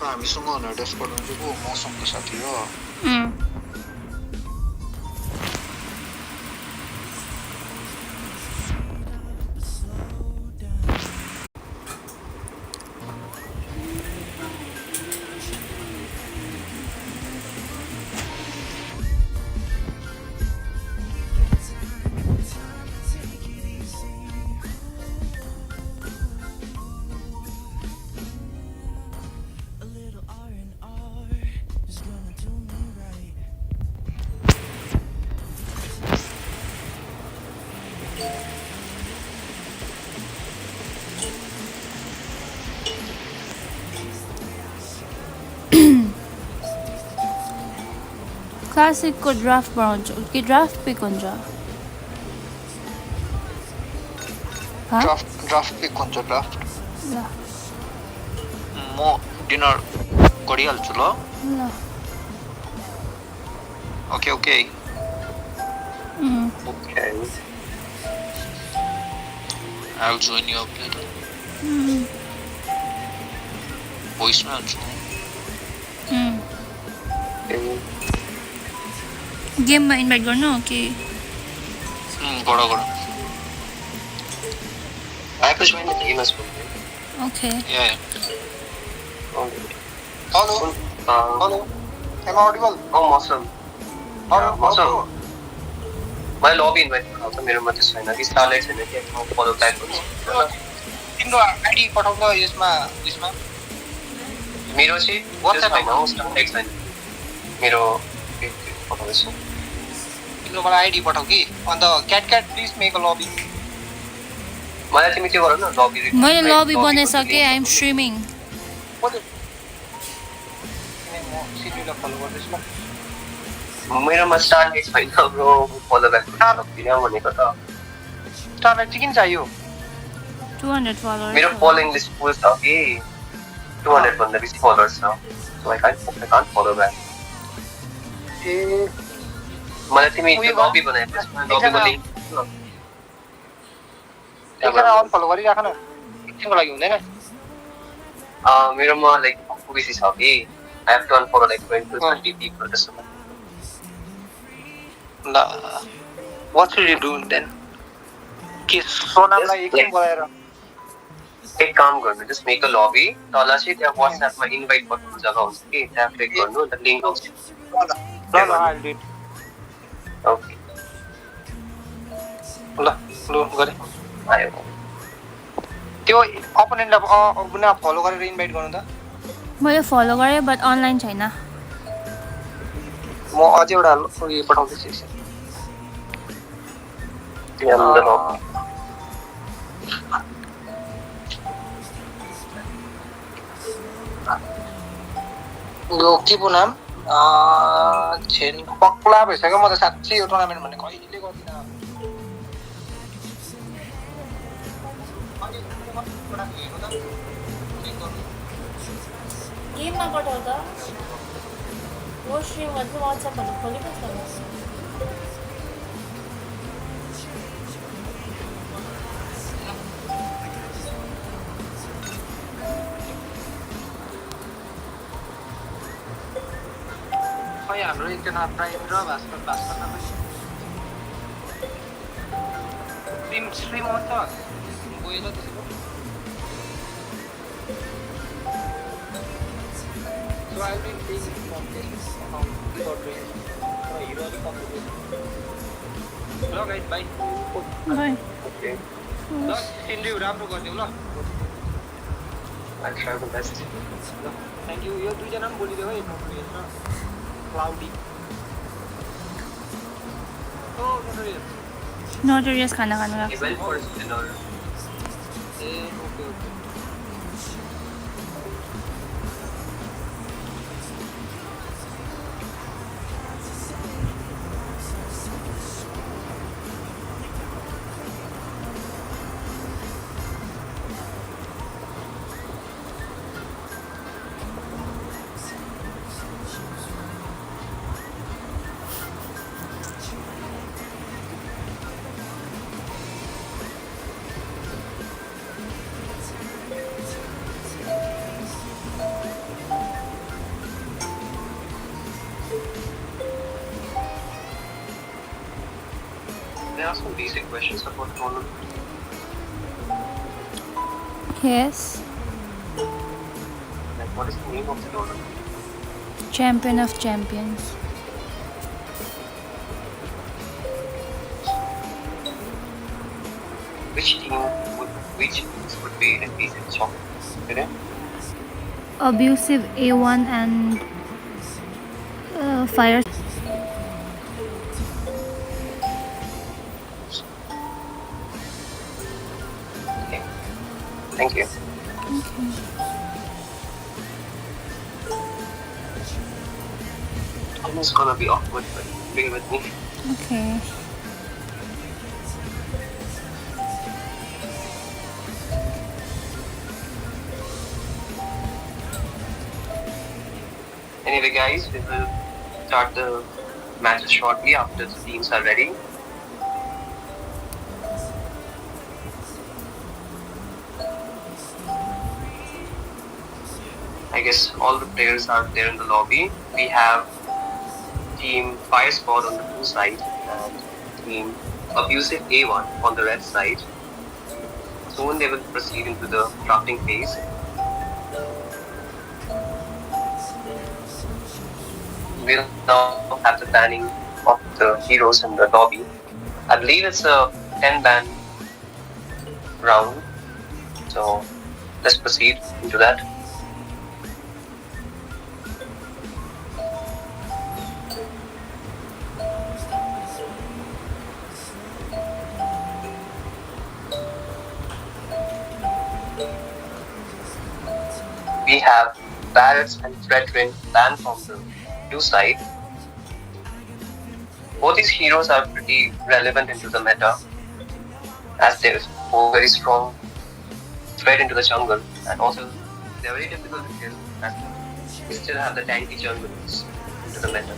हामीसँग डिस्कर्ड भनेको मौसमको साथी हो क्लासिक को ड्राफ्ट बनाउँछु कि ड्राफ्ट पिक हुन्छ ड्राफ्ट पिक हुन्छ ड्राफ्ट ल म डिनर गरिहाल्छु ल ल okay okay Okay. I'll join you up later. Voicemail haल्छु गेममा इन्भाइट गर्नु कि गरा गरा I have to join the game as well. Okay Yeah. Okay. Hello. Hello. Am I audible? Oh, awesome. Awesome. My lobby invite also मेरोमा चाहिँ छैन कि starlight छैन कि म फलो ब्याक गर्छु तिम्रो आइडी पठाउन यसमा मेरो चाहिँ WhatsApp हैन हो स्टारलाइट छैन मेरो पठाउँछु तिम्रो मलाई आइडी पठाउ कि अन्त क्याट प्लिज मेक अ लबी मलाई तिमी के गर न लबी मैले लबी बनाइसके आई एम स्ट्रिमिङ सिटीलाई फलो गर्दैछु ल मेरोमा स्टारलाइट छैन ब्रो फलो ब्याक गर्दिन भनेको त स्टारलाइट चाहिँ किन चाहियो 200 फलोअर्स मेरो फलोइङ लिस्ट फुल छ कि 200 भन्दा बेसी फलोअर्स छ सो आई कान्ट फलो ब्याक ए मलाई तिमी लबी बनाएपछि लबीको लिंक एकजना अन फलो गरिराख न एकछिनको लागि हुँदैन मेरोमा लाइक बेसी छ कि I have to unfollow like 20 people जस्तो ल what should you do then के सोनामलाई एकछिन बोलाएर एक काम गर्नु जस्ट मेक अ लबी तल चाहिँ त्यहाँ व्हाट्सएपमा इन्भाइट बटन जग्गा हुन्छ कि त्यहाँ क्लिक गर्नु अन्त लिंक आउँछ ल I'll do it ओके ल गरे आयो त्यो अपोनेन्टलाई फलो गरेर इन्भाइट गर्नु त मैले फलो गरेँ बट अनलाइन छैन म अझै एउटा उयो पठाउँदैछु एकछिन यो के पो नाम छेन पक्ला भइसक्यो म त साँच्चै यो टुर्नामेन्ट भन्ने कहिले गर्दिनँ गेममा पठाउँदा वो स्ट्रिम गर्छु वाट्सएपहरू खोलेको छ खै हाम्रो एकजना प्राइम र भास्करमा स्ट्रिम हुन्छ गयो ल त्यसो So I'll be playing from this BO3 hero अलिक कम ल गाइस बाइ बाइ ओके ल सिन्ड्यु राम्रो गरिदेऊ ल आई ट्राई द बेस्ट ल थ्यांक यू यो दुईजना पनि बोलिदेऊ है नोटरियस र क्लाउडी ओ नोटरियस नोटरियस खाना खानु लाग्छ इभेन्ट फर डिनर ए okay okay ask some basic questions about the tournament? Yes. Like, what is the name of the tournament? Champion of Champions. Which teams would be in basic champions today? Abusive A1 and Fire. Okay. Thank you. It's gonna be awkward, but bear with me. Okay. Anyway, guys, we will start the matches shortly after the teams are ready. I guess all the players are there in the lobby. We have Team Fire Squad on the blue side and Team Abusive A1 on the red side. Soon they will proceed into the drafting phase. We'll now have the banning of the heroes in the lobby. I believe it's a 10-ban round. So let's proceed into that. We have Barretts and Fredrin banned from the blue side. Both these heroes are pretty relevant into the meta as they're both very strong threat into the jungle, and also they're very difficult to kill as we still have the tanky junglers into the meta.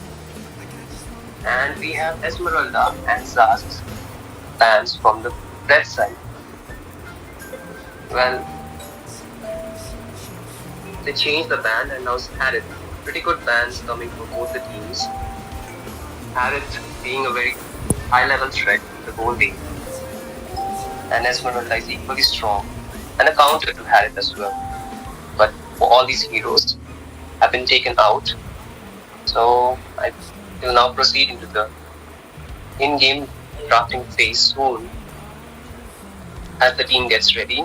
And we have Esmeralda and Zaz's bans from the red side. Well, they changed the ban and now Harriet. Pretty good bans coming from both the teams. Harriet being a very high level threat in the whole game. And Esmeralda is equally strong and a counter to Harriet as well. But all these heroes have been taken out. So I will now proceed into the in-game drafting phase soon as the team gets ready.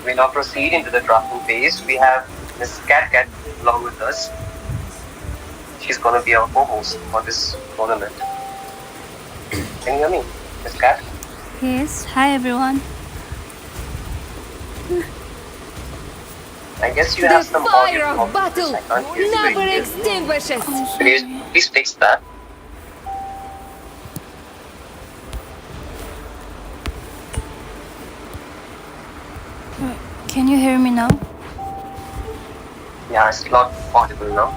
We now proceed into the drafting phase. We have Miss Cat along with us. She's going to be our co-host for this tournament. Can you hear me, Miss Cat? Yes. Hi everyone. I guess you have some Fire audio of battle I can't hear you very never clearly. extinguishes. Please fix that. Can you hear me now? Yeah, it's not audible now.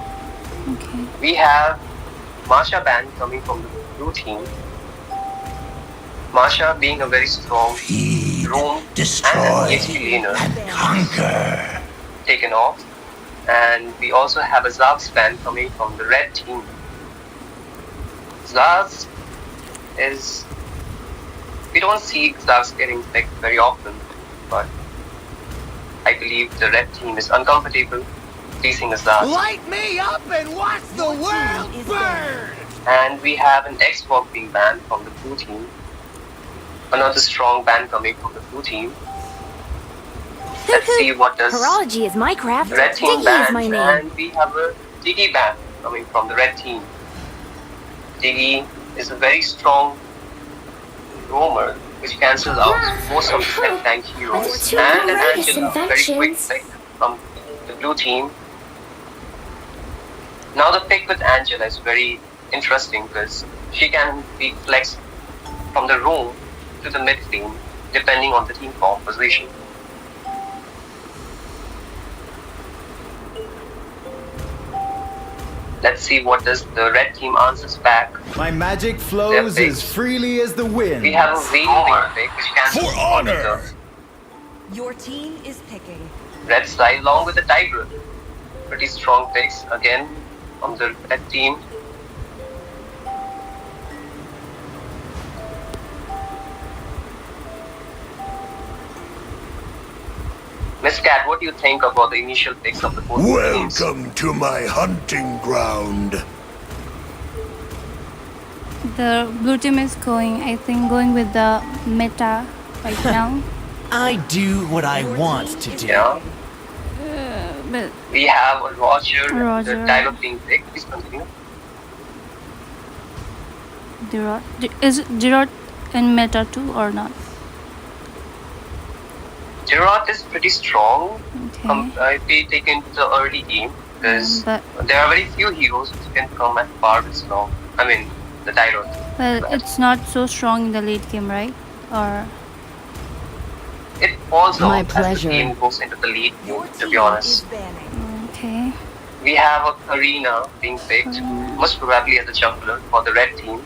Okay. We have Masha Band coming from the blue team. Masha being a very strong room and destroy, an EXP laner and conquer. taken off. And we also have a Zag's ban coming from the red team. Zag's is... We don't see Zag's getting picked very often, but I believe the red team is uncomfortable facing a Zag. Light me up and watch the world burn! And we have an Xbox being banned from the blue team. Another strong ban coming from the blue team. Let's see what does Horology is Minecraft. the red team Diggy ban. is my name. And we have a Diggy ban coming from the red team. Diggy is a very strong roamer which cancels out most of the step tank heroes. Two And an horrendous Angela, very quick infections. pick from the blue team. Now the pick with Angela is very interesting because she can be flexed from the roam to the mid lane depending on the team composition. Let's see what does the red team answers back. My magic flows Their as picks. freely as the wind. We have a Vayne pick which cancels For out honor! the Your team is picking. red side along with the Tiger. Pretty strong picks again from the red team. Miss Cat, what do you think about the initial picks of the both teams? Welcome to my hunting ground. The blue team is going, I think, going with the meta right now. I do what I want to do. Yeah, But we have a Roger, Roger. the Tiger being picked. Please continue. Dirot, is it Dirot in meta too or not? Gerard is pretty strong Okay. if we take into the early game because But there are very few heroes who can come at par with Snow. I mean, the Tyrant. well, it's not so strong in the late game, right? Or It falls My off as pleasure. the game goes into the lead Your game, to team be honest. is banning. okay. We have a Karina being picked, most probably as a jungler for the red team.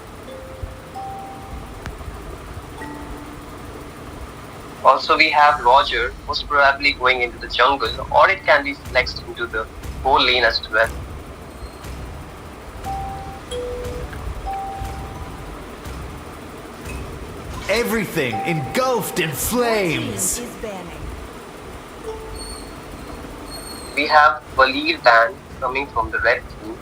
Also, we have Roger, most probably going into the jungle, or it can be flexed into the whole lane as well. Everything engulfed in flames. Your team is banning. We have Valir ban coming from the red team.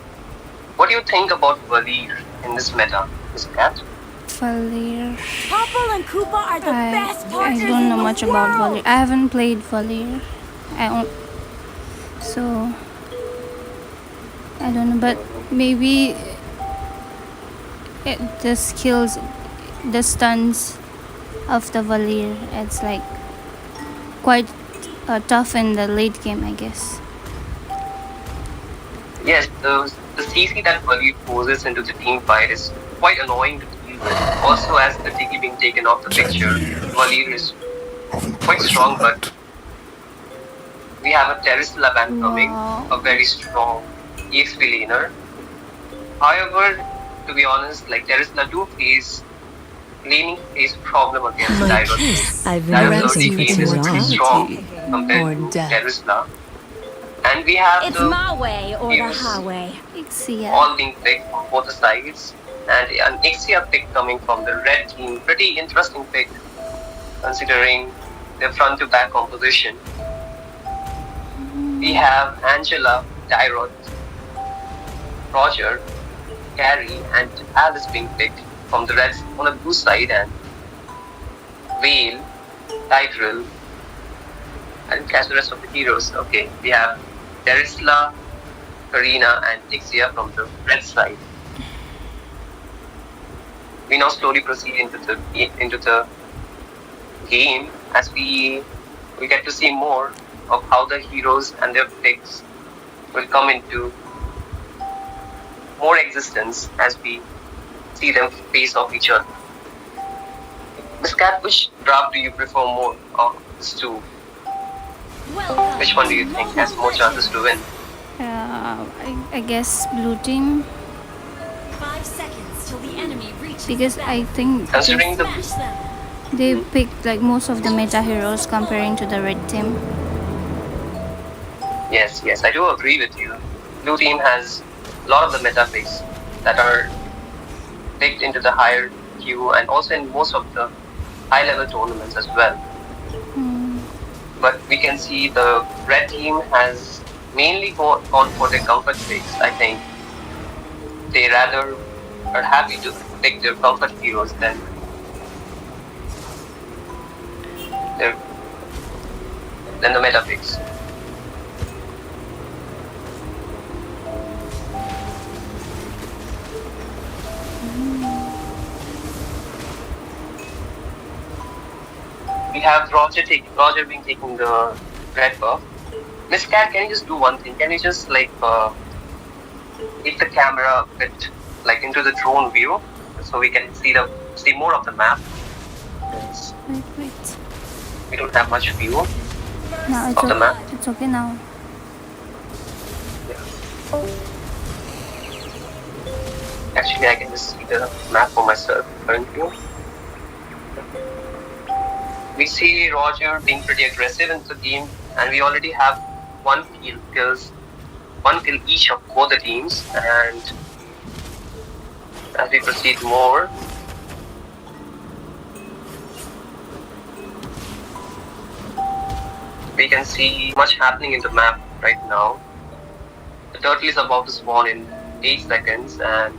What do you think about Valir in this meta, Miss Cat? Valir. Popple and Koopa are the best I partners don't know in the much world. about Valir. I haven't played Valir. So I don't know, but maybe the skills, the stuns of the Valir, it's like quite tough in the late game, I guess. Yes, the CC that Valir poses into the team fight is quite annoying to deal with. Also, as the Tiki being taken off the picture, Valir is quite strong, but we have a Terisla ban coming, Wow. a very strong EXP laner. However, to be honest, like Terisla do face laning face problem against My Dyrus. kiss I've been Dyrus renting early for game is too pretty long. strong compared Or to death. Terisla. And we have It's the my way or the Yes. highway. Ixia. all being picked from both the sides. And an Ixia pick coming from the red team. Pretty interesting pick considering their front to back composition. We have Angela, Tyrot, Roger, Carrie, and Alice being picked from the reds on the blue side, and Vale, Tydril, and catch the rest of the heroes. Okay, we have Terisla, Karina, and Ixia from the red side. We now slowly proceed into the game as we get to see more of how the heroes and their picks will come into more existence as we see them face off each other. Miss Cat, which draft do you prefer more of these two? Which one do you think has more chances to win? I guess blue team, 5 seconds till the enemy reaches because I think Considering the Smash them. They picked like most of the meta heroes comparing to the red team. Yes, I do agree with you. Blue team has a lot of the meta picks that are picked into the higher queue and also in most of the high level tournaments as well. But we can see the red team has mainly gone for their comfort picks. I think they rather are happy to pick their comfort heroes than the meta picks. We have Roger being taking the red buff. Miss Cat, can you just do one thing? Can you just like hit the camera a bit like into the drone view so we can see more of the map? Yes. Wait. We don't have much view Now of the map. it's okay now. Actually, I can just see the map for myself currently. We see Roger being pretty aggressive in the game, and we already have one kill each of both the teams. And as we proceed more, we can see much happening in the map right now. The turtle is about to spawn in 8 seconds, and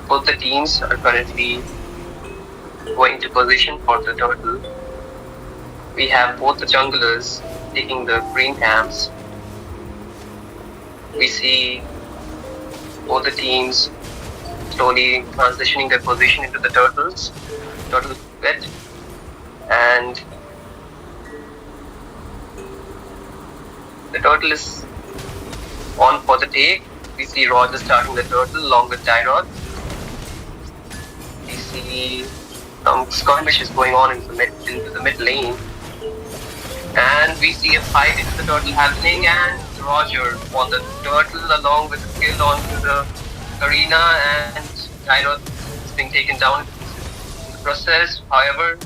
both the teams are currently going to position for the turtle. We have both the junglers taking the green camps. We see both the teams slowly transitioning their position into the turtle pit. And the turtle is on for the take. We see Roger starting the turtle along with Tyrod. We see some skirmishes going on into the mid lane. And we see a fight into the turtle happening, and Roger on the turtle along with the kill onto the arena, and Tyrod is being taken down in the process. However,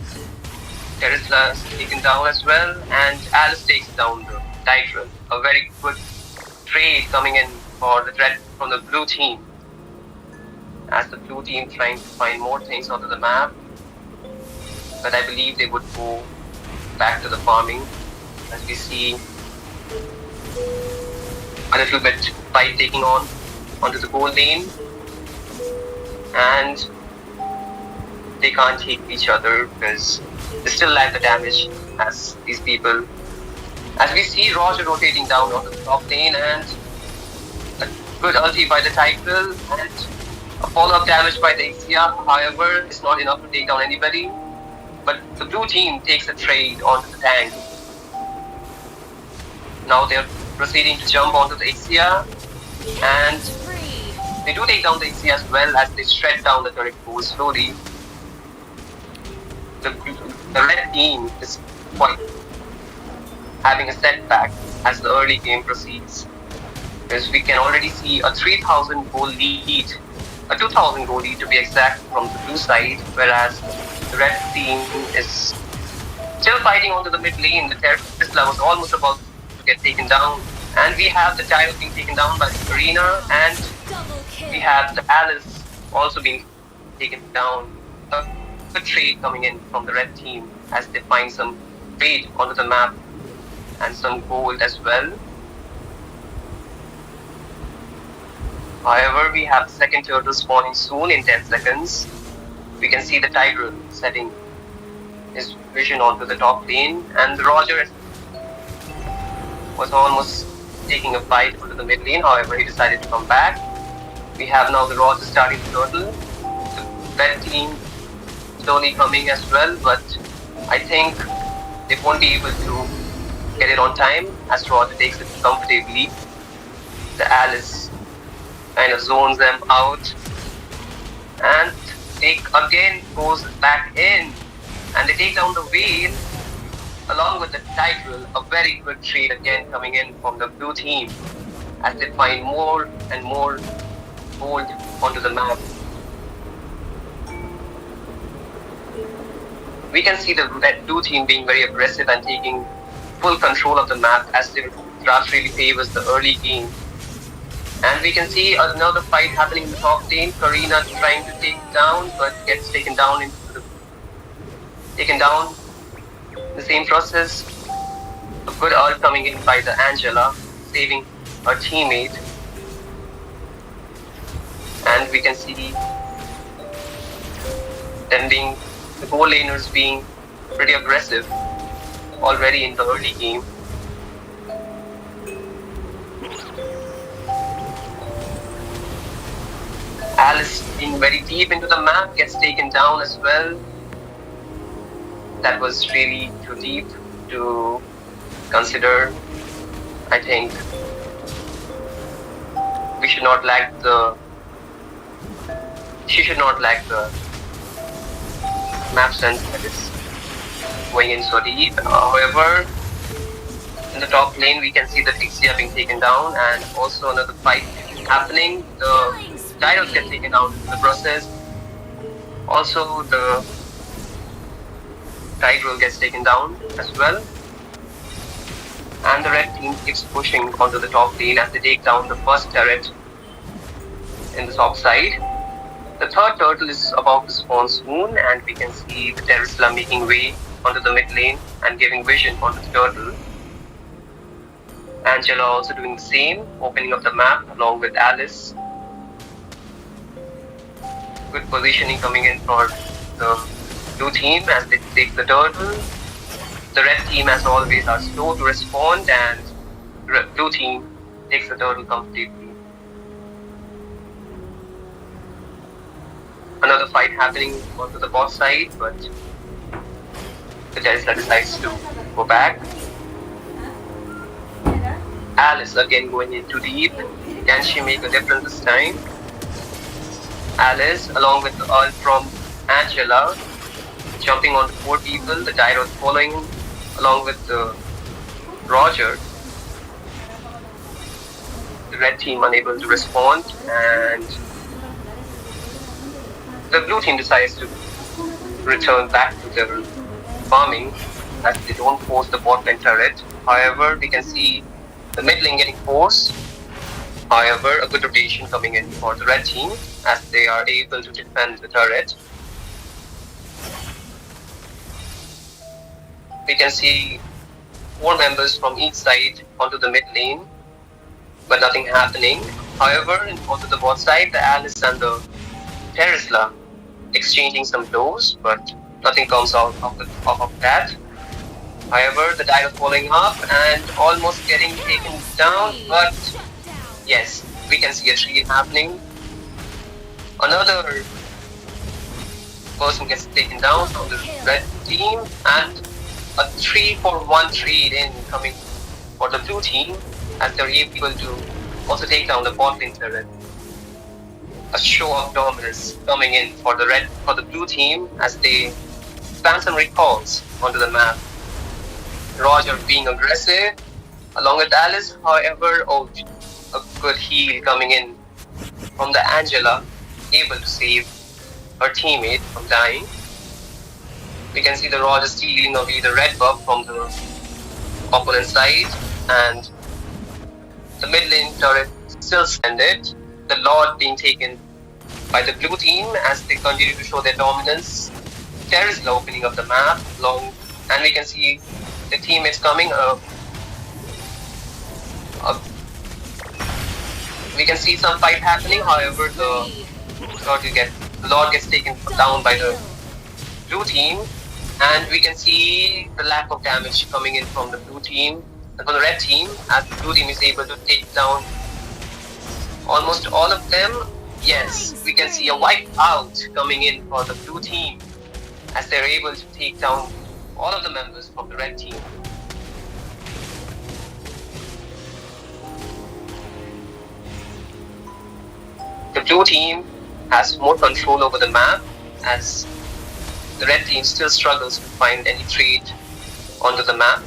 Terisla is taken down as well, and Alice takes down the Titan. A very good trade coming in for the threat from the blue team, as the blue team trying to find more things onto the map. But I believe they would go back to the farming, as we see a little bit fight taking onto the gold lane, and they can't hit each other because they still lack the damage as these people. As we see Roger rotating down onto the top lane, and a good ulti by the Tiger and a follow-up damage by the Ixia. However, it's not enough to take down anybody. But the blue team takes a trade onto the tank. Now they're proceeding to jump onto the Ixia, and they do take down the Ixia as well as they shred down the turret pool slowly. The red team is quite having a setback as the early game proceeds, because we can already see a 3,000 goal lead, a 2,000 goal lead to be exact, from the blue side, whereas the red team is still fighting onto the mid lane. The Tesla was almost about to get taken down, and we have the Tyro being taken down by the Arena, and we have the Alice also being taken down. A good trade coming in from the red team as they find some trade onto the map and some gold as well. However, we have the second turtle spawning soon in 10 seconds. We can see the Tiger setting his vision onto the top lane, and Roger was almost taking a fight onto the mid lane. However, he decided to come back. We have now the Roger starting the turtle. The red team slowly coming as well, but I think they won't be able to get it on time as Roger takes it comfortably. The Alice kind of zones them out, and take again goes back in, and they take down the Whale along with the Tigrel. A very good trade again coming in from the blue team as they find more and more gold onto the map. We can see the red blue team being very aggressive and taking full control of the map as their draft really favors the early game. And we can see another fight happening in the top lane. Karina trying to take down, but gets taken down in the same process. A good ult coming in by the Angela, saving her teammate. And we can see them being, the goal laners being pretty aggressive already in the early game. Alice being very deep into the map gets taken down as well. That was really too deep to consider. I think we should not lack the. She should not lack the map sense that is going in so deep. However, in the top lane we can see the Dixia being taken down, and also another fight happening. The Gyros get taken down in the process. Also, the Tigreal gets taken down as well. And the red team keeps pushing onto the top lane as they take down the first turret in the top side. The third turtle is about to spawn soon, and we can see the Terisla making way onto the mid lane and giving vision onto the turtle. Angela also doing the same, opening up the map along with Alice. Good positioning coming in for the blue team as they take the turtle. The red team, as always, are slow to respond, and the blue team takes the turtle completely. Another fight happening onto the bot side, but the Terisla decides to go back. Alice again going in too deep. Can she make a difference this time? Alice, along with the ult from Angela, jumping on 4 people. The Gyros following along with Roger. The red team unable to respond, and the blue team decides to return back to their farming as they don't force the bot lane turret. However, we can see the mid lane getting forced. However, a good rotation coming in for the red team as they are able to defend the turret. We can see 4 members from each side onto the mid lane, but nothing happening. However, onto the bot side, the Alice and the Terisla exchanging some blows, but nothing comes out of that. However, the Gyros following up and almost getting taken down, but yes, we can see a trade happening. Another person gets taken down from the red team, and a 3-for-1 trade in coming for the blue team as they're able to also take down the bot lane turret. A show of dominance coming in for the blue team as they spam some recalls onto the map. Roger being aggressive along with Alice. However, a good heal coming in from the Angela, able to save her teammate from dying. We can see the Roger stealing away the red buff from the opponent side, and the mid lane turret still suspended. The Lord being taken by the blue team as they continue to show their dominance. Terisla opening up the map long, and we can see the teammates coming up. We can see some fight happening. However, the Lord gets taken down by the blue team, and we can see the lack of damage coming in from the blue team and from the red team as the blue team is able to take down almost all of them. Yes, we can see a wipe out coming in for the blue team as they're able to take down all of the members from the red team. The blue team has more control over the map as the red team still struggles to find any trade onto the map.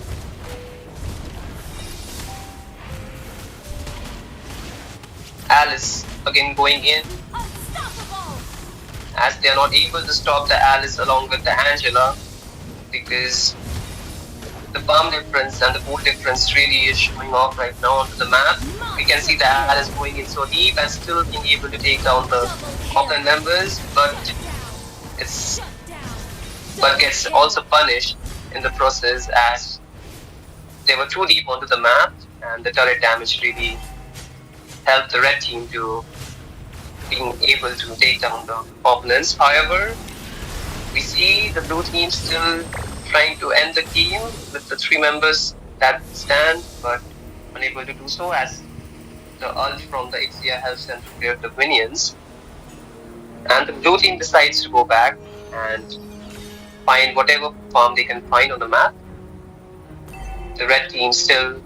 Alice again going in as they are not able to stop the Alice along with the Angela. because the farm difference and the board difference really is showing off right now onto the map. We can see that Alice going in so deep and still being able to take down the offline members, but gets also punished in the process as they were too deep onto the map, and the turret damage really helped the red team to being able to take down the opponents. However, we see the blue team still trying to end the game with the 3 members that stand, but unable to do so as the ult from the Ixia helps them to clear the minions. And the blue team decides to go back and find whatever farm they can find on the map. The red team still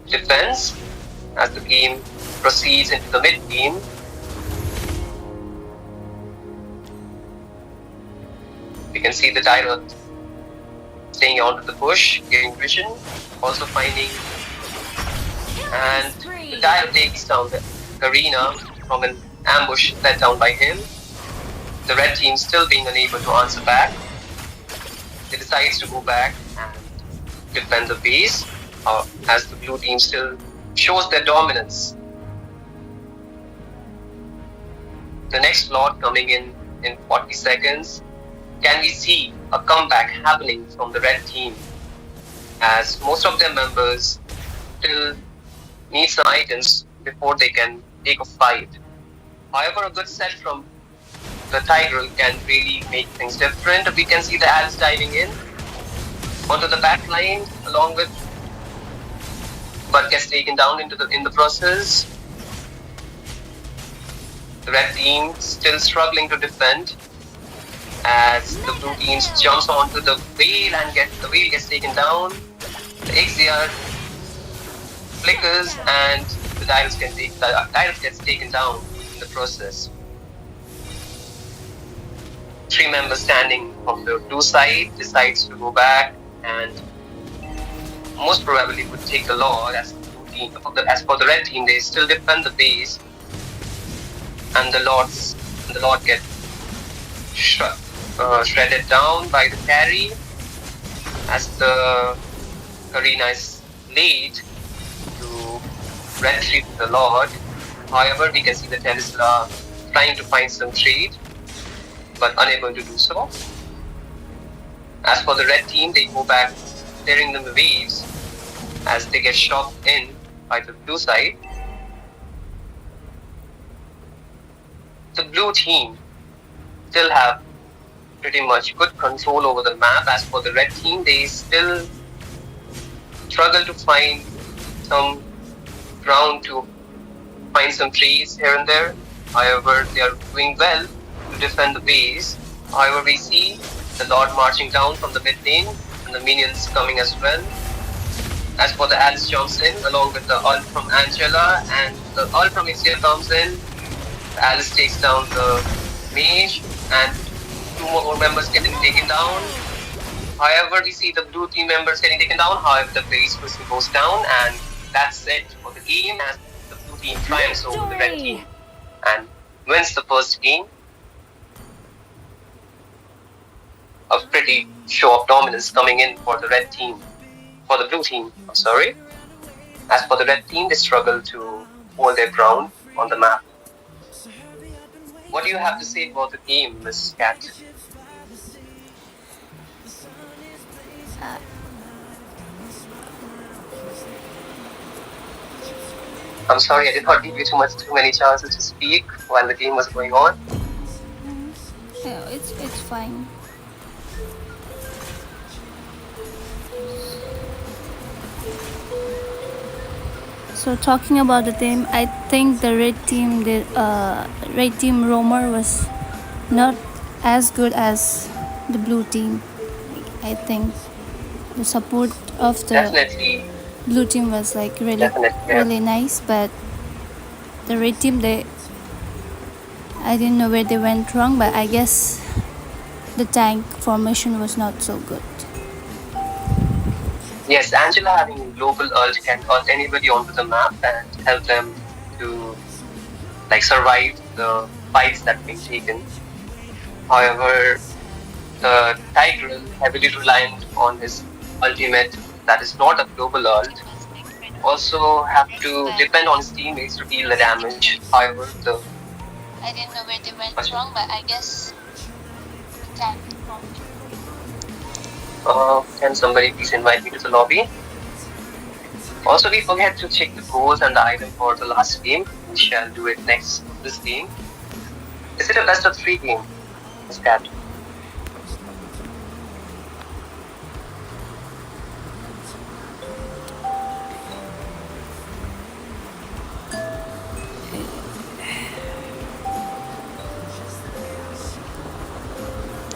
defends as the game proceeds into the mid game. We can see the Tyrant staying onto the bush, getting vision, also finding, and the Tyrant takes down the Karina from an ambush let down by him. The red team still being unable to answer back. They decides to go back and defend the base as the blue team still shows their dominance. The next lot coming in 40 seconds. Can we see a comeback happening from the red team as most of their members still need some items before they can take a fight. However, a good set from the Tiger can really make things different. We can see the Alice diving in onto the back line along with, but gets taken down in the process. The red team still struggling to defend as the blue team jumps onto the whale and the whale gets taken down. The XDR flickers and the Dyrus gets taken down in the process. 3 members standing on the blue side decides to go back and most probably would take the Lord as for the red team. They still defend the base and the Lord get shredded down by the carry as the arena is late to retrieve the Lord. However, we can see the Tesla trying to find some trade but unable to do so. As for the red team, they go back clearing the waves as they get shot in by the blue side. The blue team still have pretty much good control over the map. As for the red team, they still struggle to find some ground to find some trees here and there. However, they are doing well to defend the base. However, we see the Lord marching down from the mid lane and the minions coming as well. As for the Alice jumps in along with the ult from Angela and the ult from Ixia comes in. Alice takes down the mage and 2 more members getting taken down. However, we see the blue team members getting taken down. However, the base person goes down and that's it for the game as the blue team triumphs over the red team and wins the first game. A pretty show of dominance coming in for the red team. For the blue team, I'm sorry. As for the red team, they struggle to hold their ground on the map. What do you have to say about the game, Miss Cat? I'm sorry, I did not give you too many chances to speak while the game was going on. Yeah, it's fine. So talking about the team, I think the red team roamer was not as good as the blue team. I think the support of the Definitely. blue team was like really nice, but the red team, I didn't know where they went wrong, but I guess the tank formation was not so good. Yes, Angela having global ult can ult anybody onto the map and help them to survive the fights that being taken. However, the Tiger heavily reliant on his ultimate that is not a global ult. Also have to depend on his teammates to deal the damage. However, the I didn't know where they went wrong, but I guess the tank formation. can somebody please invite me to the lobby? Also, we forget to check the goals and the item for the last game. We shall do it next this game. Is it a best of 3 game? Is that?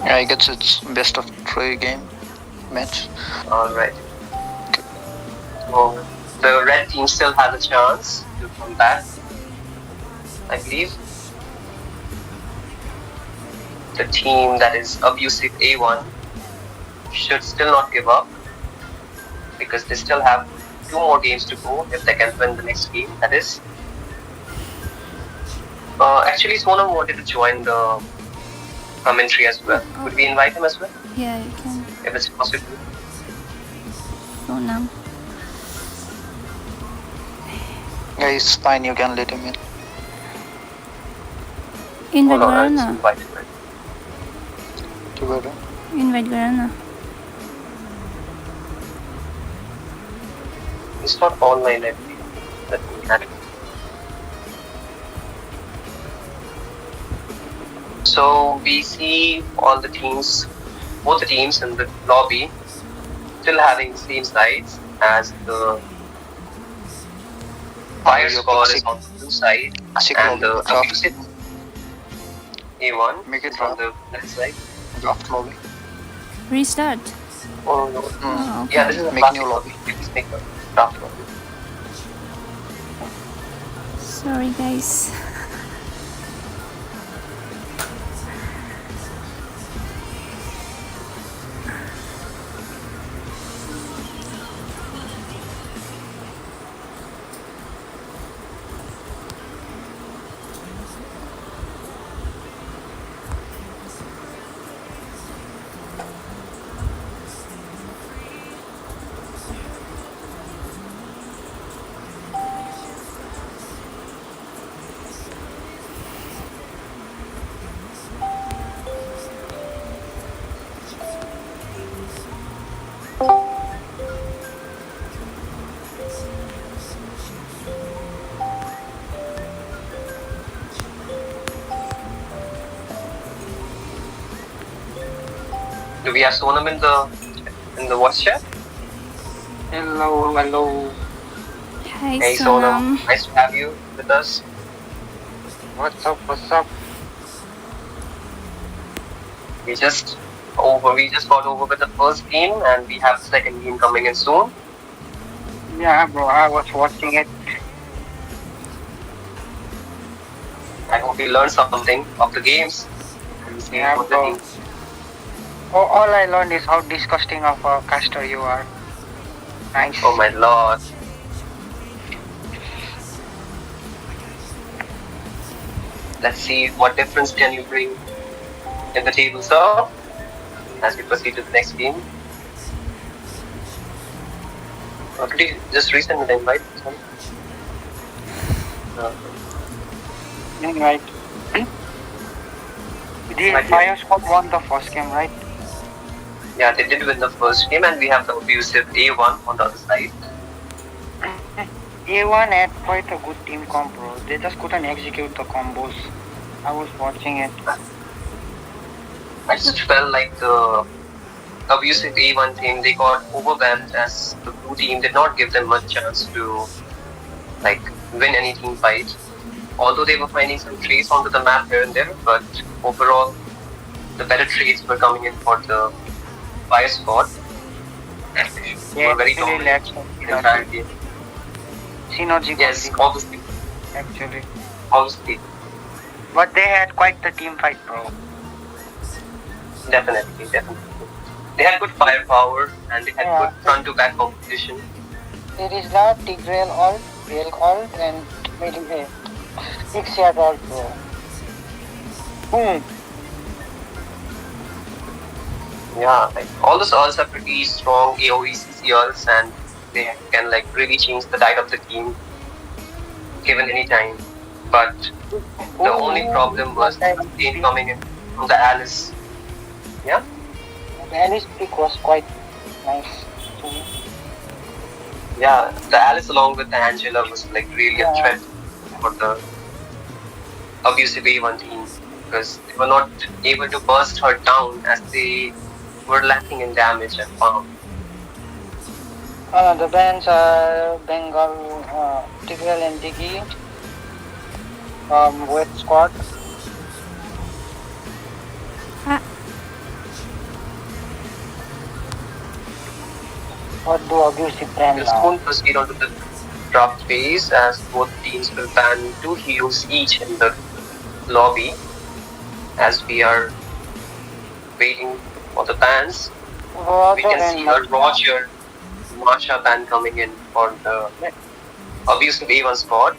I guess it's best of 3 game match. Alright. So the red team still has a chance to come back, I believe. The team that is Abusive A1 should still not give up because they still have 2 more games to go if they can win the next game, that is. Actually, Sonam wanted to join the commentary as well. Could we invite him as well? Yeah, you can. If it's possible. So now. Yeah, it's fine, you can let him in. Invite Hold on, I'll just Garana. invite him. Together. Invite Garana. It's not online, I believe. Let me add it. So we see all the teams, both the teams in the lobby, still having the same sides as the fire squad is on the blue side and the Abusive A1 Make it is on the left side. Draft lobby. Restart. Oh no. Oh, okay. Yeah, this is a Make classic new lobby. Please make a draft lobby. Sorry, guys. Do we have Sonam in the watch chat? Hello, hello. Hi, Hey Sonam. Sonam, nice to have you with us. What's up, what's up? We just got over with the first game and we have the second game coming in soon. Yeah, bro, I was watching it. I hope you learned something of the games. And see Yeah, what the bro. teams. All I learned is how disgusting of a caster you are. Nice. Oh my lord. Let's see what difference can you bring in the table, sir, as we proceed to the next game. Could you just resend me the invite? Sorry. Right. The Fire Squad won the first game, right? Yeah, they did win the first game and we have the Abusive A1 on the other side. A1 had quite a good team comp, bro. They just couldn't execute the combos. I was watching it. I just felt like the Abusive A1 team, they got overwhelmed as the blue team did not give them much chance to like win any team fight. Although they were finding some trades onto the map here and there, but overall the better trades were coming in for the Fire Squad. They were very dominant in the entire game. Synergy. Yes, obviously. Actually. Obviously. But they had quite the team fight, bro. Definitely. They had good firepower and they had good front to back competition. There is not Tigreal ult, Real ult, and maybe Ixiat ult, bro. Yeah, like all those ults are pretty strong AoE CC ults, and they can like really change the tide of the team given any time. But the only problem was the sustain coming in from the Alice. Yeah. The Alice pick was quite nice to me. Yeah, the Alice along with the Angela was like really a threat for the Abusive A1 team because they were not able to burst her down as they were lacking in damage and farm. The bands are Bengal, Tigreal and Diggy, Wet Squad. What do Abusive brand We'll now? soon proceed on to the draft phase as both teams will ban 2 heroes each in the lobby as we are waiting for the bans. We can see a Roger Marsha ban coming in for the Abusive A1 squad.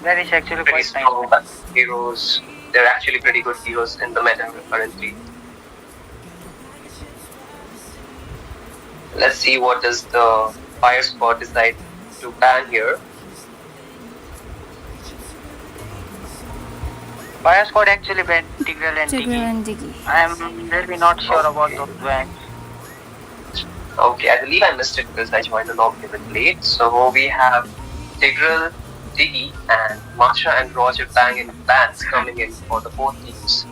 That is actually Pretty quite strong nice. heroes. They're actually pretty good heroes in the meta currently. Let's see what does the Fire Squad decide to ban here. Fire Squad actually banned Tigreal and Tigreal Diggy. and Diggy. I am really not sure about those bans. Okay, I believe I missed it because I joined the lobby a bit late. So we have Tigreal, Diggy, and Masha and Roger banging bans coming in for the both teams.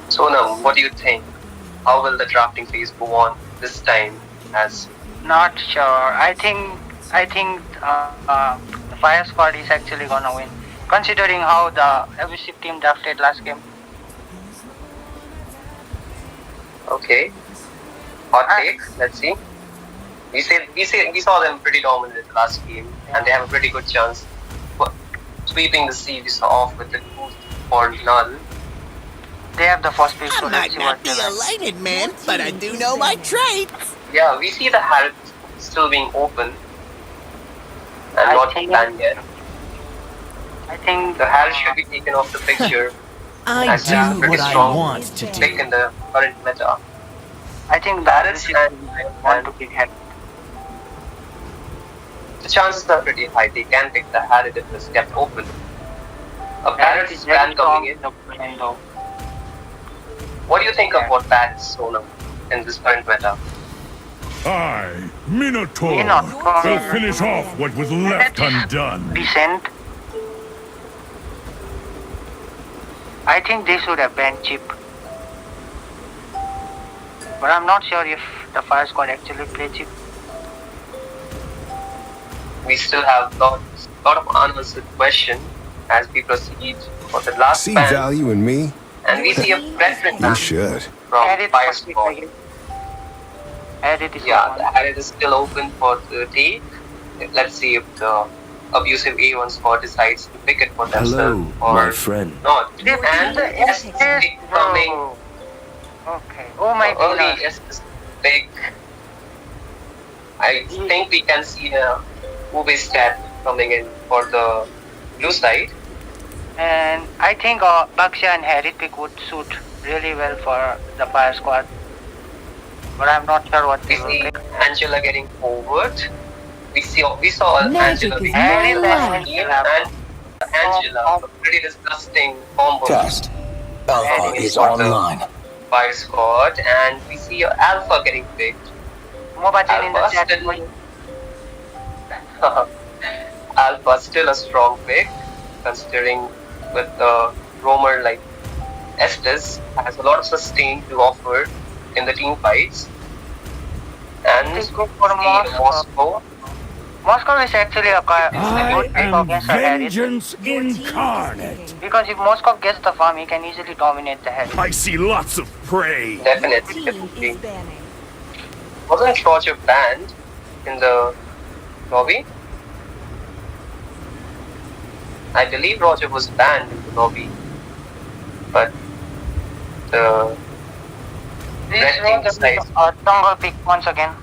Sonam, what do you think? How will the drafting phase go on this time? As Not sure. I think the Fire Squad is actually gonna win, considering how the Abusive team drafted last game. okay, hot take. Let's see. We saw them pretty dominant in the last game, and they have a pretty good chance for sweeping the series off with the boost for null. They have the first pick, so I let's might see not what be they a like. lighted man, but I do know my traits. Yeah, we see the Harriet still being open and I not think- banned yet. I think The Harriet should be taken off the picture. I as it's a do pretty what I strong want to pick do. in the current meta. I think the Harriet Abusive and want to pick Harriet. the chances are pretty high they can pick the Harriet if it's kept open. A Barrett is ban very strong coming in. in the opening though. What do you think about Barrett's Sonam in this current meta? I, Minotaur, Minotaur. will finish off what was left That is undone. Decent. I think they should have banned Chip. But I'm not sure if the Fire Squad actually play Chip. We still have lot of unanswered question as we proceed for the last See ban, value in me? and we see a preference You ban should. from Harriet Fire first pick Squad. again. Harriet is Yeah, one. the Harriet is still open for the take. Let's see if the Abusive A1 squad decides to pick it for themselves or friend. not. They And picked the yes, SS, pick coming bro. Okay. Oh my early goodness. SS pick. I think we can see a movie stat coming in for the blue side. And I think Baksha and Harriet pick would suit really well for the Fire Squad. But I'm not sure what We they will see pick. Angela getting forward. We saw Magic Angela is being my Harriet life. and and Angela, a pretty disgusting combo. Test. And Alpha he's is got the online. Fire Squad, and we see Alpha getting picked. Mobajin in the Alpha chat. still, Alpha still a strong pick, considering with the roamer like Estes has a lot of sustain to offer in the team fights. And Let's go for see Moscow. Moscow is actually a I good pick am against the Harriet. vengeance incarnate. Because if Moscow gets the farm, he can easily dominate the Harriet. I see lots of prey. Definitely, definitely. Wasn't Roger banned in the lobby? I believe Roger was banned in the lobby, but the This red was team decides. a jungle pick once again.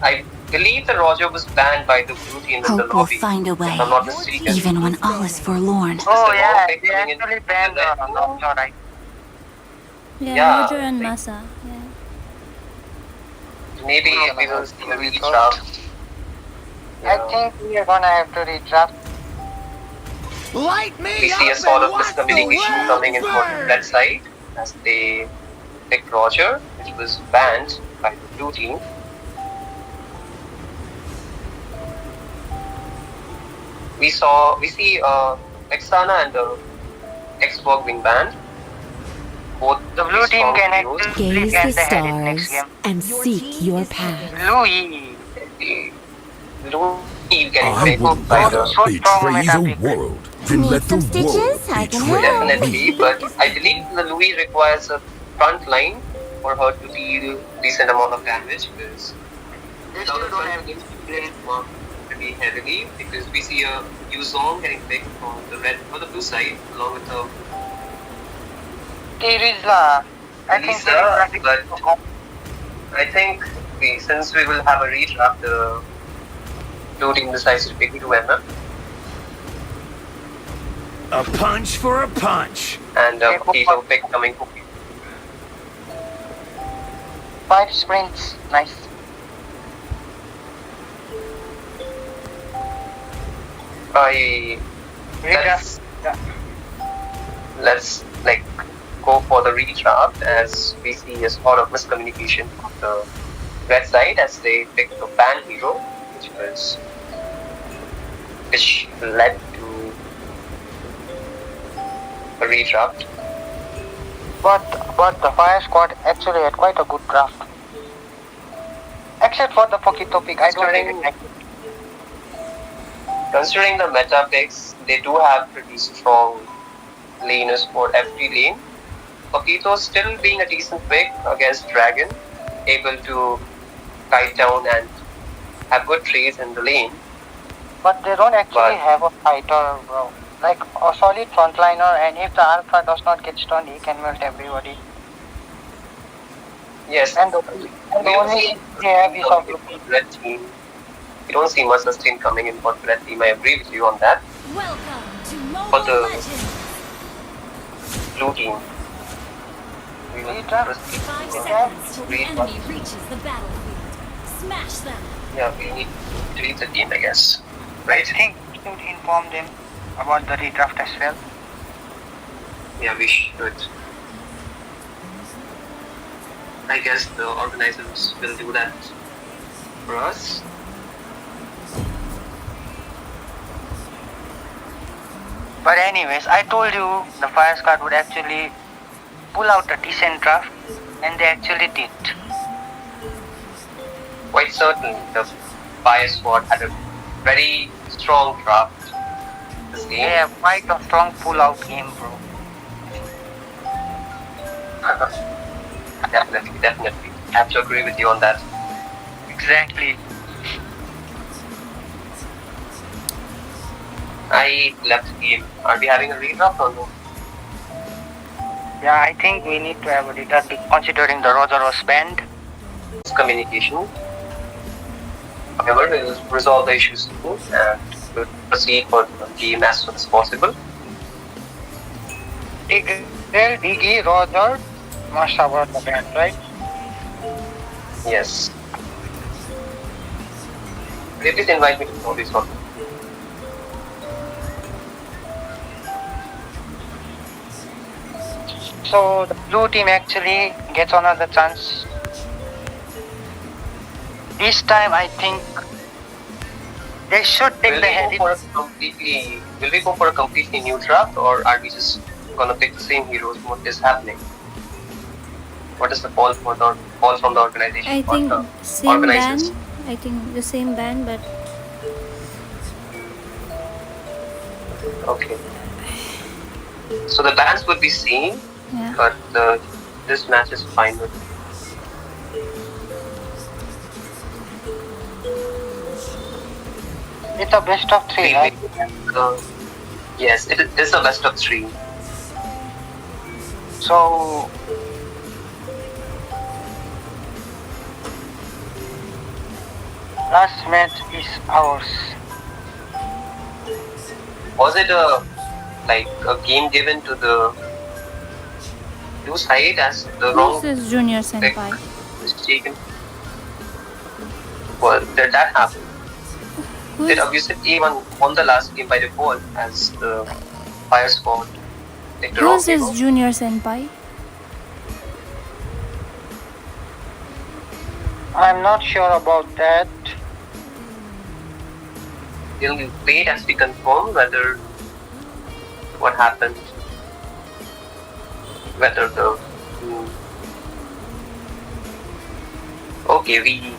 I believe that Roger was banned by the blue team in the Hope will lobby. find a way, If I'm not mistaken. even when all is forlorn. Oh the yeah, wrong pick they coming in actually with banned the red team. Roger, right? Yeah, Roger and like, Masa. Yeah. maybe We're we gonna will have see to a redraft. redraft. I think we are gonna have to redraft. Light We me see a up sort and of watch the miscommunication world coming in for the red burn! side as they picked Roger, which was banned by the blue team. We see Exana and the Xbox being banned. Both The blue team can actually Gaze get the the head in next stars game. and seek your path. Louis. Louis getting I picked would by rather the so strong betray the meta pick. world than Need let the some world stitches? I can betray help. me. definitely, but I believe the Louis requires a front line for her to deal decent amount of damage because without a front line, she gets marked pretty heavily because we see a Yuzong getting picked on the red or the blue side along with the Teresa. I think Teresa, Teresa. but I think since we will have a redraft, the blue team decides to pick 2MM A punch for a punch. and Tito pick coming cookie. 5 sprints. Nice. Let's like go for the redraft as we see a sort of miscommunication on the red side as they picked the ban hero, which led to a redraft. But the fire squad actually had quite a good draft. Except for the Pokito pick, I don't really like it. Considering the meta picks, they do have pretty strong laners for every lane. Pokito still being a decent pick against Dragon, able to kite down and have good trades in the lane. But they don't actually have a fighter, bro. Like a solid frontliner, and if the alpha does not get stunned, he can melt everybody. Yes, And the only thing they have is of red team. We don't see much sustain coming in for red team. I agree with you on that. Welcome to For Mobile the Legends. blue team, we will Redraft. 5 Yeah. seconds till the enemy reaches the battlefield. Smash them. yeah, we need to lead the team, I guess. I Right? think we should inform them about the redraft as well. Yeah, we should. I guess the organizers will do that for us. But anyways, I told you the fire squad would actually pull out a decent draft, and they actually did. Quite certain the Fire Squad had a very strong draft this game. They have quite a strong pull-out game, bro. Definitely. Have to agree with you on that. Exactly. I left the game. Are we having a redraft or no? Yeah, I think we need to have a redraft considering the Roger was banned. Communication. However, we'll resolve the issues soon and we'll proceed for the game as soon as possible. Diggy, Roger must have got the ban, right? Yes. Will you please invite me to know this one? So the blue team actually gets another chance. This time I think they should take Will the we head. go for a completely new draft or are we just gonna pick the same heroes? What is happening? What is the call from the organization? I think or the same organizers? ban. I think the same ban, but Okay. So the bans would be same, yeah. but this match is fine with me. It's a best of 3, right? Yes, it is a best of 3. So Last match is ours. Was it a game given to the blue side as the wrong Who's this Junior pick Senpai? was taken? Well, did that happen? Did Abusive A1 won the last game by default as the fire squad picked the wrong Who's this hero? Junior Senpai? I'm not sure about that. We'll wait as we confirm whether what happened, whether the okay,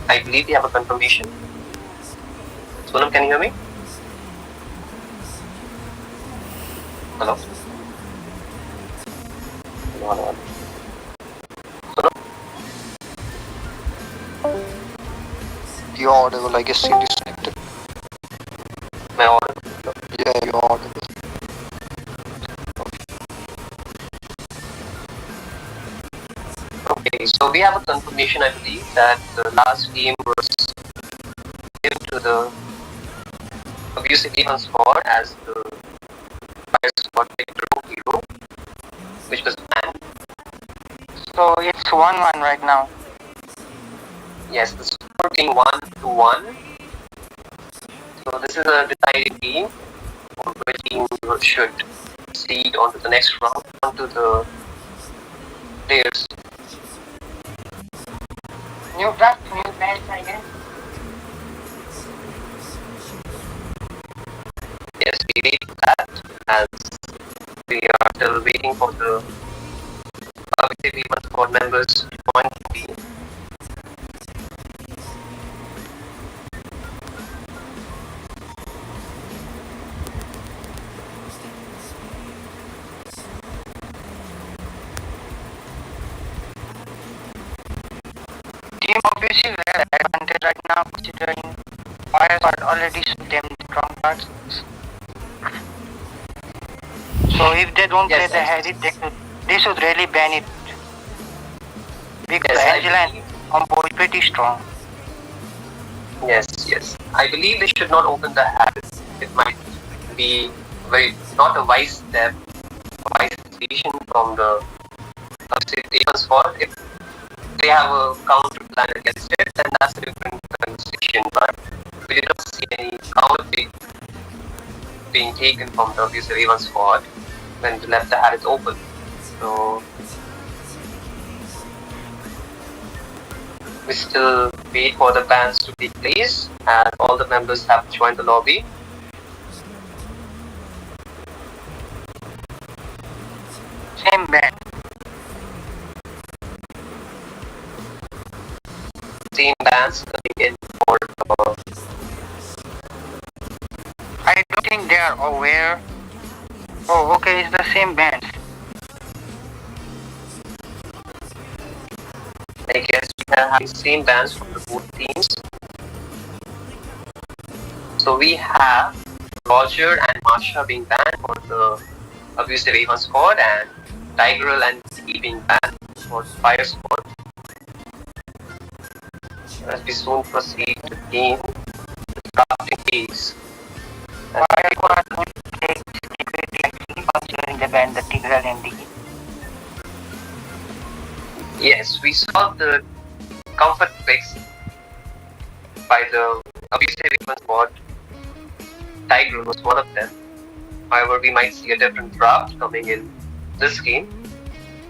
I believe we have a confirmation. Sonam, can you hear me? Hello? Hello. Sonam? You're audible, I guess you disconnected. My order? Yeah, you're audible. Okay, so we have a confirmation, I believe, that the last game was given to the Abusive A1 squad as the fire squad picked the wrong hero, which was banned. So it's 1-1 right now. Yes, the score being 1-1. So this is a deciding game on which team should proceed on to the next round, onto the players. New draft, new match, I guess. Yes, we wait for that as we are still waiting for the Abusive A1 squad members to join the team. Team obviously have advantage right now considering Fire got already shoot them the wrong cards. So if they don't play the Harriet, they should really ban it. Because Angela and combo is pretty strong. Yes. I believe they should not open the hat. It might be not a wise step, a wise decision from the Abusive squad. If they have a counter plan against it, then that's a different conversation. But we did not see any counter being taken from the Abusive A1 squad when they left the hat open. So we still wait for the bans to take place and all the members have joined the lobby. Same ban. Same bans coming in for I don't think they are aware. Oh, okay, it's the same band. I guess we are having same bans from the both teams. So we have Roger and Masha being banned for the Abusive A1 squad and Tigerel and T being banned for the Fire squad. As we soon proceed to game the drafting phase. Fire squad would take considering the ban the Tigral and the Yes, we saw the comfort picks by the Abusive A1 squad. Tiger was one of them. However, we might see a different draft coming in this game.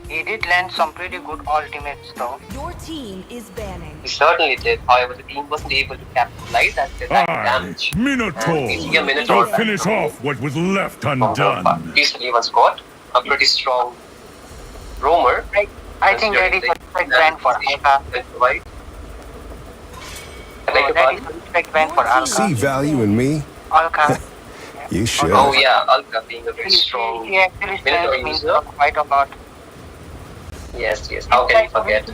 He did land some pretty good ultimates though. Your team is banning. He certainly did. However, the team wasn't able to capitalize as they lacked damage. Minotaur, And we see a Minotaur shall finish off what was left undone. Abusive A1 squad, a pretty strong roamer. I think that is a respect ban for Alka. That is a respect ban for Alka. See value in me? Alka. You should. Oh yeah, Alka being a very strong He actually Minotaur stands me user. quite a lot. Yes, how can you forget?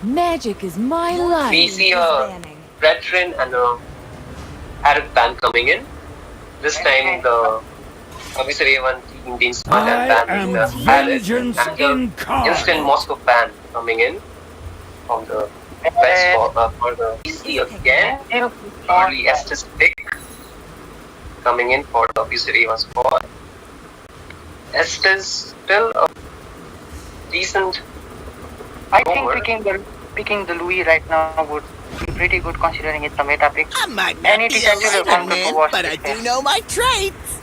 Magic is my life. We see a veteran and a Arab band coming in. This time the Abusive A1 team being spun and banned the Arab and the instant Moscow fan coming in from the best for the PC again. Early Estes pick coming in for the Abusive A1 squad. Estes still a decent. I think picking the Louis right now would be pretty good considering it's a meta pick. I might And not it be is a actually a lightning comfort man, to watch but I do know my traits.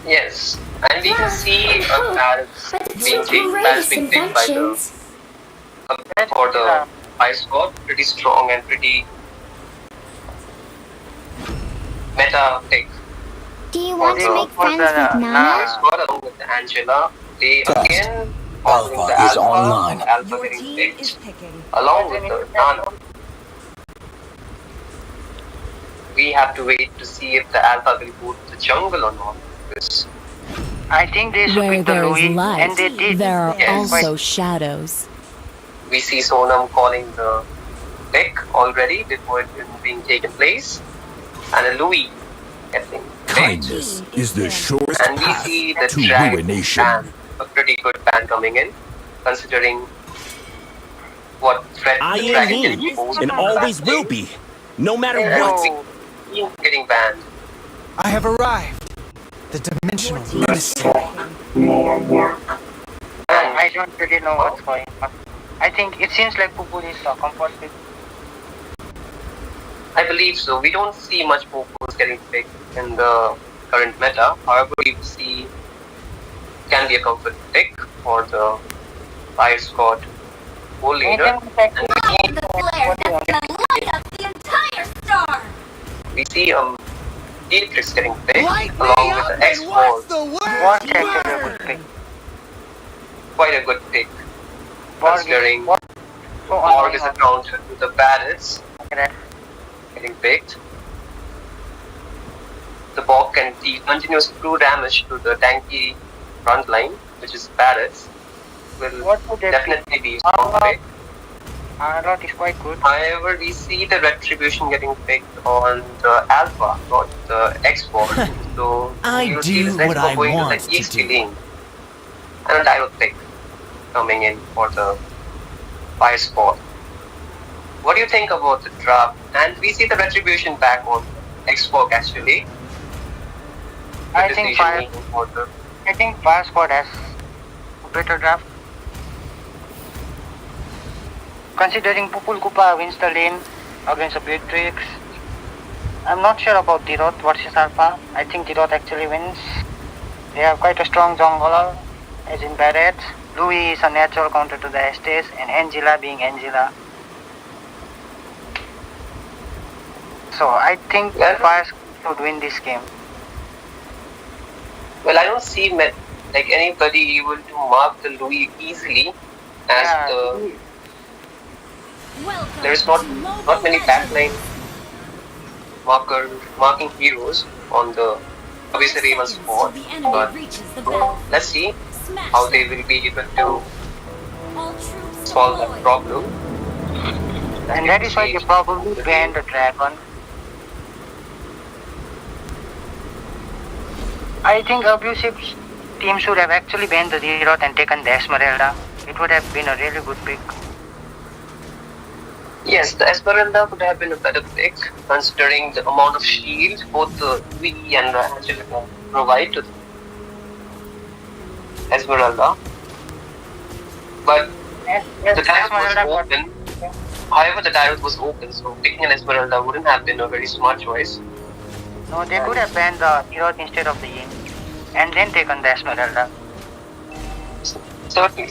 Yes, and we can see Paris being picked by the for the high score, pretty strong and pretty meta pick. Do you want to make friends with Nana? Squad along with Angela. They again following the is Alpha. online. Alpha Your getting team picked is picking. along with the Nana. We have to wait to see if the Alpha will go to the jungle or not. Because I think they should Where pick the there is Louis, light, and they did. there are Yes. also shadows. we see Sonam calling the pick already before it is being taken place, and a Louis getting picked. Kindness is the surest And we path see the to Dragon ruination. ban, a pretty good ban coming in, considering what threat I the am Dragon him, getting posed and to always that will game. be, no matter And what. we see getting banned. I have arrived. The dimensional emissary. I don't really know what's going on. I think it seems like Pupul is comfort pick. I believe so. We don't see much Popos getting picked in the current meta. However, we see can be a comfort pick for the fire squad goal leader. And The flare that's gonna light up the entire star! we see D-2 getting picked Light me along with up the and X4. watch the What's world actually a burn. good pick? Quite a good pick, Borg considering is so Borg is a annoying. counter to the Barretts Correct. getting picked. The Borg can deal continuous true damage to the tanky front line, which is Barretts. Will What would they definitely be a strong pick. Arlot is quite good. However, we see the retribution getting picked on the Alpha, not the X4. So I you'll see do this what X4 I going want to to the EXP do. lane. And a dive pick coming in for the fire squad. What do you think about the draft? And we see the retribution back on X4 actually. The I think decision fire. making for the I think Fire Squad has a better draft. Considering Pupul Kupa wins the lane against a BO3, I'm not sure about D-Rot versus Alpha. I think D-Rot actually wins. They have quite a strong jungler, as in Barret. Louis is a natural counter to the Estes, and Angela being Angela. So I think Fire Squad should win this game. well, I don't see like anybody able to mark the Louis easily as the there is not many backline marking heroes on the Abusive A1 squad, but let's see how they will be able to solve that problem. And that is why they probably banned the Dragon. I think Abusive team should have actually banned the D-Rot and taken the Esmeralda. It would have been a really good pick. Yes, the Esmeralda would have been a better pick considering the amount of shield both the Wiki and the Angela can provide to the Esmeralda. But the dive was open. However, the dive was open, so picking an Esmeralda wouldn't have been a very smart choice. No, they could have banned the D-Rot instead of the Yin, and then taken the Esmeralda. Certainly,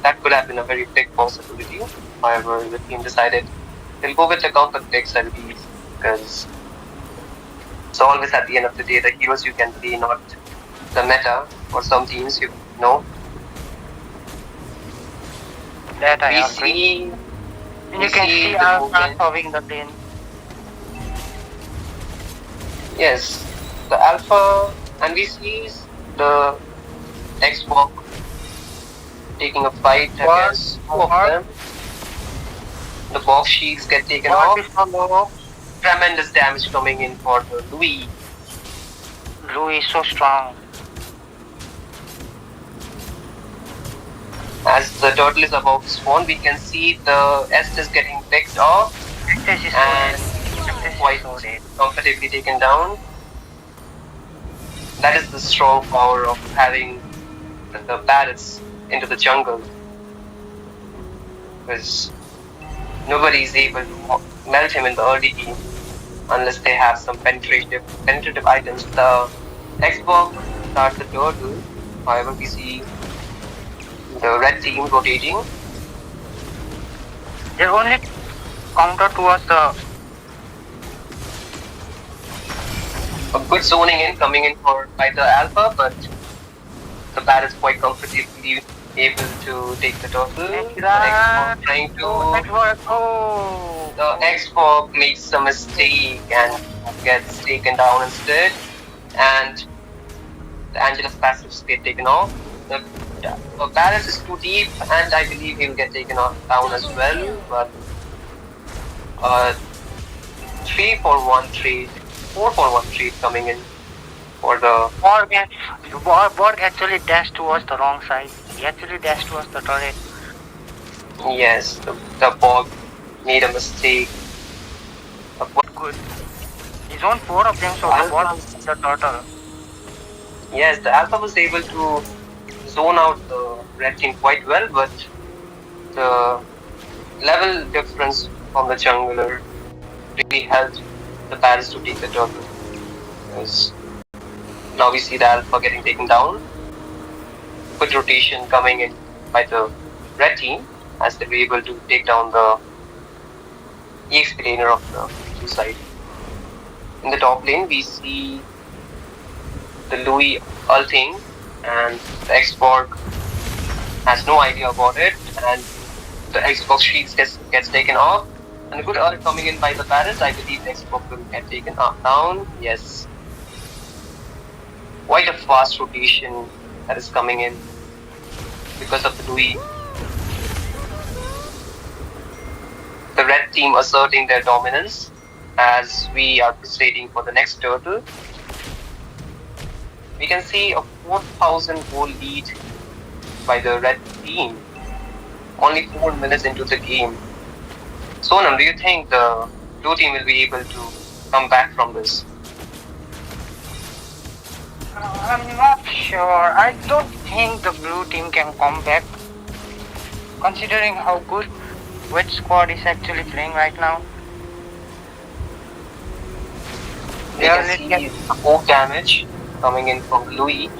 that could have been a very big possibility. However, the team decided they'll go with the comfort picks at least, because it's always at the end of the day the heroes you can play, not the meta. For some teams, you know. That I We agree. see. And you can see Alpha solving the lane. Yes, the Alpha, and we see the Xbox taking a fight against two of them. The box shields get taken off. Tremendous damage coming in for the Louis. Louis is so strong. As the turtle is about to spawn, we can see the Estes getting picked off and quite comfortably taken down. That is the strong power of having the parrots into the jungle, because nobody is able to melt him in the early game unless they have some penetrative items. The Xbox starts the turtle, however we see the red team rotating. Their only counter towards the a good zoning in coming in by the Alpha, but the bat is quite comfortably able to take the turtle. The Xbox trying to. The Xbox makes a mistake and gets taken down instead, and the Angela's passives get taken off. The balance is too deep, and I believe he'll get taken down as well. But 3-for-1 trade, 4-for-1 trade coming in for the Borg actually dashed towards the wrong side. He actually dashed towards the turret. Yes, the Borg made a mistake. Good. He's on 4 of them, so the Borg is the turtle. Yes, the Alpha was able to zone out the red team quite well, but the level difference from the jungler really helped the Paris to take the turtle. Because now we see the Alpha getting taken down. Good rotation coming in by the red team as they were able to take down the EXP laner of the blue side. In the top lane, we see the Louis ulting, and the Xbox has no idea about it, and the Xbox shields gets taken off. And a good ult coming in by the Paris. I believe the Xbox will get taken down. Yes. Quite a fast rotation that is coming in because of the Louis. The red team asserting their dominance as we are proceeding for the next turtle. We can see a 4,000 goal lead by the red team. Only 4 minutes into the game. Sonam, do you think the blue team will be able to come back from this? I'm not sure. I don't think the blue team can come back, considering how good which squad is actually playing right now. They can see 4 damage coming in from Louis.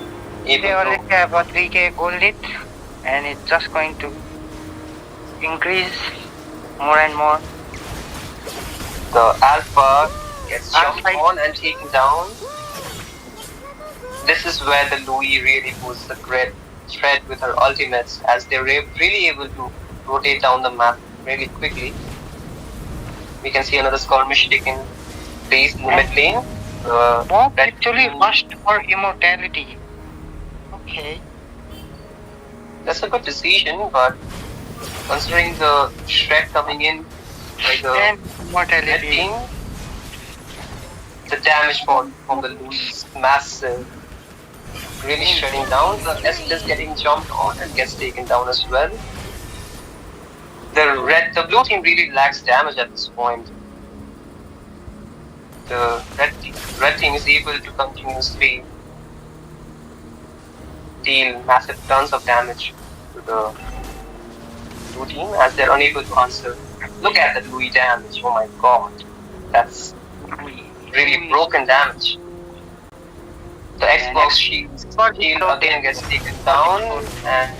They already have a 3k goal lead, and it's just going to increase more and more. The Alpha gets jumped on and taken down. This is where the Louis really puts the great threat with her ultimates, as they're really able to rotate down the map really quickly. We can see another skirmish taking place in the mid lane. Bob actually rushed for immortality. Okay. That's a good decision, but considering the threat coming in by the red team, the damage from the Louis is massive. Really shutting down. The Estes getting jumped on and gets taken down as well. The blue team really lacks damage at this point. The red team is able to continuously deal massive tons of damage to the blue team as they're unable to answer. Look at the Louis damage. Oh my god, that's really broken damage. The Xbox shield again gets taken down, and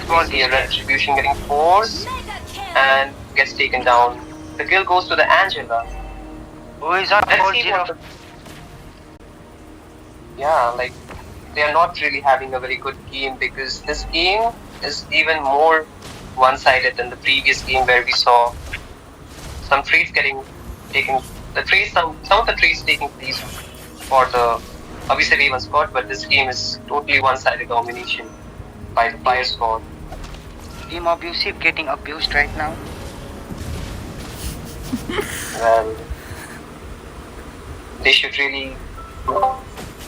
we see a retribution getting forced and gets taken down. The kill goes to the Angela. Who is on 4-0? Yeah, like they are not really having a very good game, because this game is even more one-sided than the previous game where we saw some trades getting taken. Some of the trades taking place for the Abusive A1 squad, but this game is totally one-sided domination by the Fire squad. Team Abusive getting abused right now. Well, they should really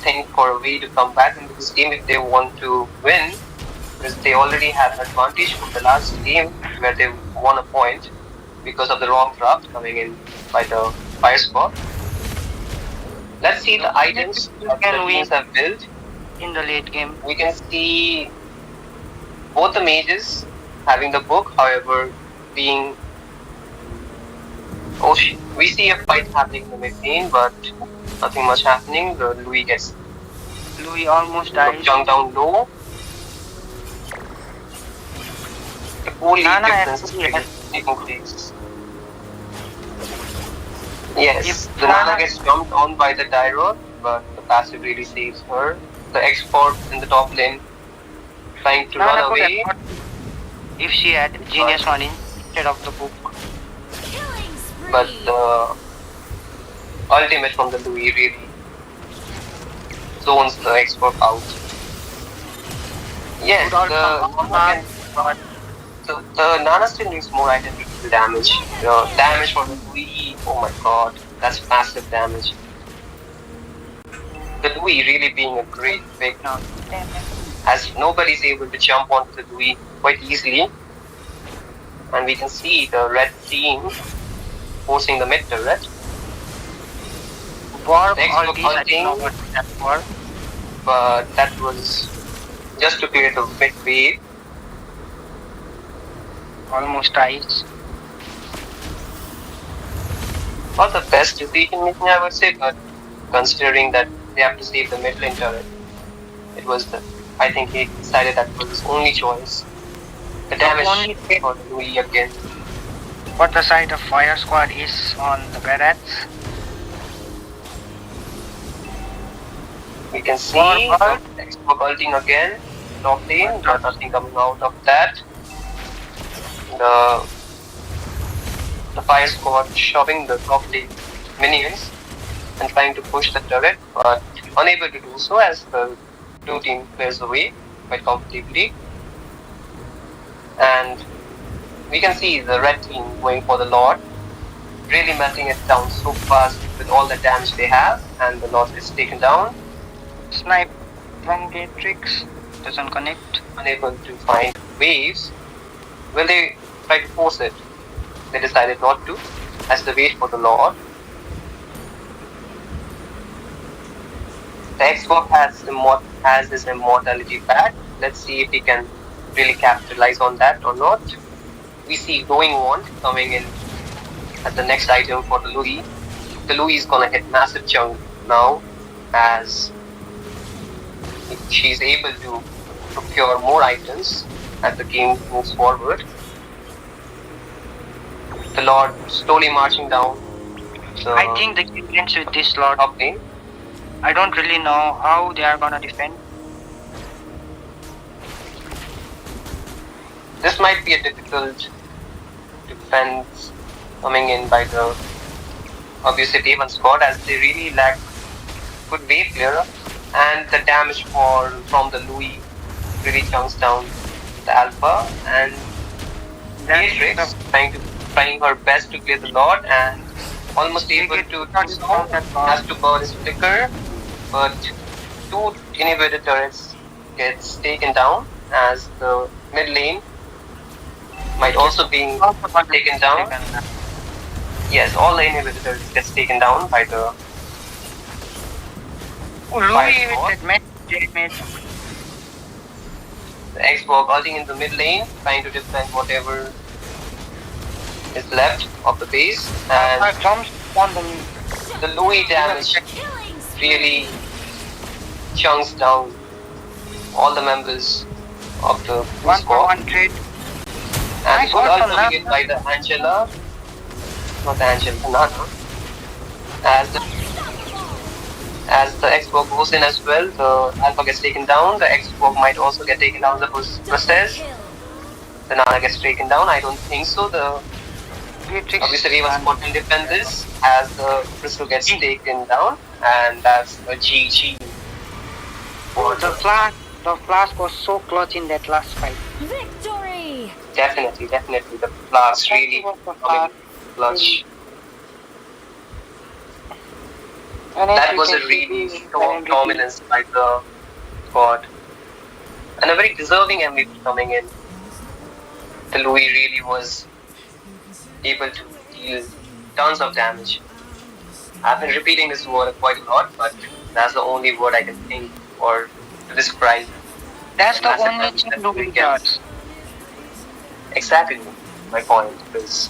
think for a way to come back into this game if they want to win. because they already had an advantage from the last game where they won a point because of the wrong draft coming in by the fire squad. Let's see the items that the teams have built in the late game. We can see both the mages having the book, however, being... Oh shit. We see a fight happening in the mid lane, but nothing much happening. The Louis almost died. Jumped down low. The only difference is taking place. Yes, the Nana gets jumped on by the Dyrod, but the passive really saves her. The export in the top lane trying to run away. If she had Genius One instead of the book. But the ultimate from the Louis really zones the export out. Yes, the Nana still needs more item to do damage. The damage for the Louis, oh my god, that's massive damage. The Louis really being a great pick now, as nobody's able to jump onto the Louis quite easily. And we can see the red team forcing the mid turret. Next ulting, but that was just to clear the mid wave. Almost dies. Not the best decision making, I would say, but considering that they have to save the mid lane turret, it was I think he decided that was his only choice. The damage for Louis again. What the side of fire squad is on the barracks. We can see Xbox ulting again, top lane, but nothing coming out of that. The fire squad shoving the top lane minions and trying to push the turret, but unable to do so as the blue team clears away quite comfortably. And we can see the red team going for the Lord, really melting it down so fast with all the damage they have, and the Lord is taken down. Snipe from Gatrix doesn't connect. Unable to find waves. Will they try to force it? They decided not to, as they wait for the Lord. The Xbox has his immortality back. Let's see if he can really capitalize on that or not. We see Glowing Wand coming in as the next item for the Louis. The Louis is gonna hit massive chunk now, as she's able to procure more items as the game moves forward. The Lord slowly marching down. So I think the game ends with this Lord. Okay. I don't really know how they are gonna defend. This might be a difficult defense coming in by the Abusive A1 squad, as they really lack good wave clearer, and the damage from the Louis really chunks down the Alpha, and Beatrix trying her best to clear the Lord and almost able to do so, has to burn his flicker, but two inhibitor turrets gets taken down, as the mid lane might also be taken down. Yes, all the inhibitors gets taken down by the Louis with that damage. The Xbox ulting in the mid lane, trying to defend whatever is left of the base, and the Louis damage really chunks down all the members of the squad. Trade. And good ult coming in by the Angela, not the Angela, the Nana. As the Xbox goes in as well, the Alpha gets taken down. The Xbox might also get taken down the process. The Nana gets taken down. I don't think so. The Abusive A1 squad can defend this, as the crystal gets taken down, and that's a GG. Oh, the flask was so clutch in that last fight. Victory! Definitely, the flask really coming clutch. That was a really strong dominance by the squad. and a very deserving MVP coming in. The Louis really was able to deal tons of damage. I've been repeating this word quite a lot, but that's the only word I can think or to describe. That's the only thing Louis does. Exactly my point, because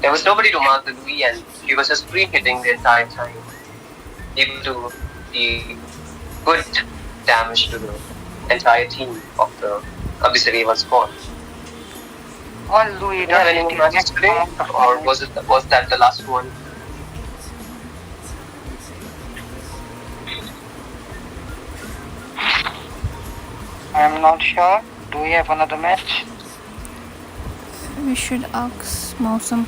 there was nobody to mark the Louis and he was just free hitting the entire time, able to deal good damage to the entire team of the Abusive A1 squad. All Louis does any more matches today, or was that the last one? I'm not sure. Do we have another match? We should ask Mosum.